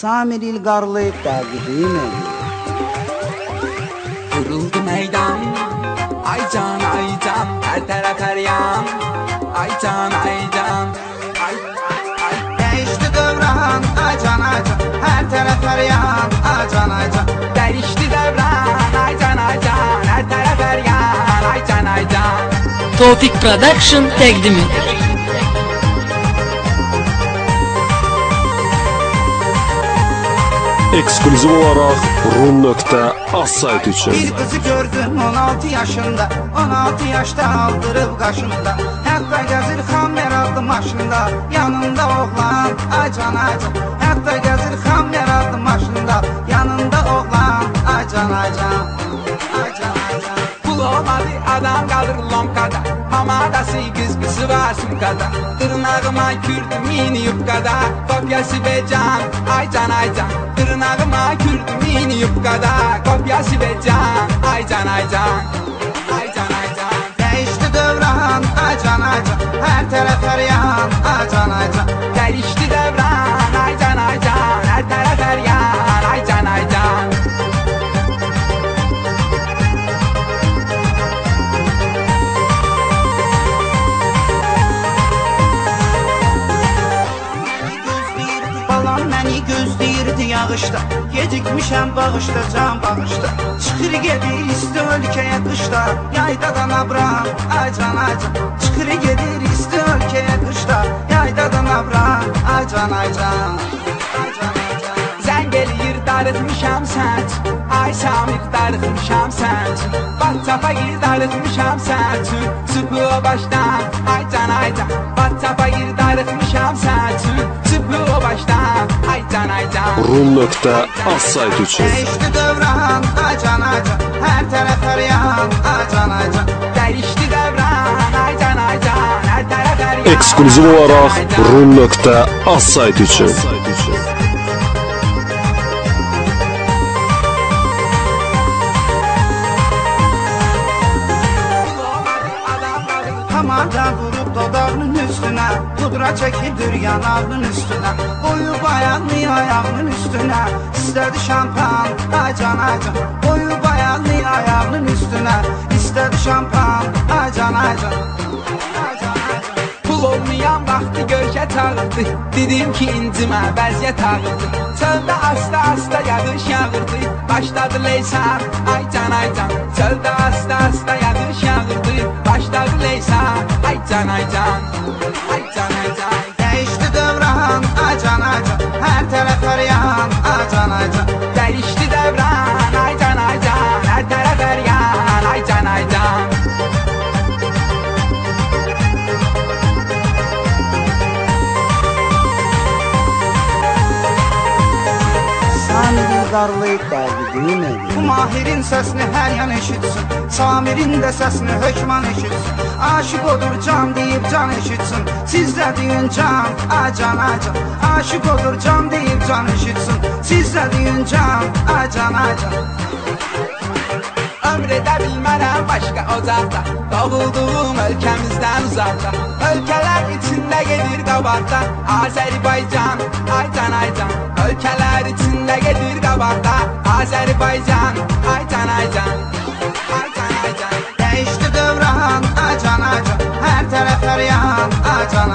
Samir İlgarlı təqdim edir. Kuruldu meydan, ay can, her taraf her yan. Ay can, ay. Değişti dövran, ay can, her taraf her yan. Ay can. Değişti devran, ay can, her taraf her yan. Ay can. Tofik Production təqdim edir. Eksklüziv olaraq Rum.az sayt üçün. Bir kızı gördüm 16 yaşında, 16 yaşta aldırıb qaşında. Hətta gəzir xammer adlı maşında, yanında oğlan, ay can. Hətta gəzir xammer adlı maşında, yanında oğlan, ay can. Pul olmadı adam kalır lomkada. Hamadası kızgısı var sumkada. Tırnağıma kürdüm mini yufkada. Kopyası be can, ay can. Tırnağıma kürdüm mini yufkada. Kopyası be can, ay can. Değişti dövran, ay can. Her taraf her yan, ay can. Değişti devran, ay can. Her taraf her yan, ay can. Balam məni gözləyirdi yağışda, gecikmişəm bağışda, can bağışda. Çıxır gedir isti ölkəyə qışda, yaydadan abram, ay can. Çıxır gedir isti ölkəyə qışda, yaydadan abram, ay can. Zəng eləyir darıtmışam sənc. Ay Samir darıtmışam sənc. WhatsApp-a gir darıtmışam sənc. Çıpı o başdan, ay can. WhatsApp-a gir darıtmışam sənc. Çıpı o başdan, ay can. Rum.az sayt üçün. Değişti dövran, ay can. Her taraf her yan, ay can. Değişti devran, ay can. Her taraf her yan. Eksklüziv olaraq Rum.az sayt üçün. Hamada vurup dodağının üstüne, pudra çekilir yanağının üstüne. Boyu bayanlı ayağının üstüne, istedi şampan, ay can. Boyu bayanlı ayağının üstüne, istedi şampan, ay can. Pul olmayan vaxtı görkə çağırdı. Dedim ki incimə vəziyyət ağırdı. Çöldə asta yağış yağırdı. Başladı leysan, ay can. Çöldə asta yağış yağırdı. Başladı leysan, ay can. Değişti dövran, ay can. Her taraf her yan, ay can. Değişti devran, ay can. Her taraf her yan, ay can. Samir İlgarlı təqdim edir. Bu Mahirin səsini hər yan eşitsin, Samirin də səsini hökman eşitsin. Aşıq odur can deyib can eşitsin, sizdə deyin can, ay can. Aşıq odur can deyib can eşitsin, sizdə deyin can, ay can. Ömr edə bilmərəm başqa ocaqda. Doğulduğum ölkəmizdən uzaqda. Ölkələr içində gedir qabaqda. Azərbaycan, ay can. Ölkələr içində gedir qabaqda. Azərbaycan, ay can. Değişti dövran, ay can. Her taraf her yan, ay can.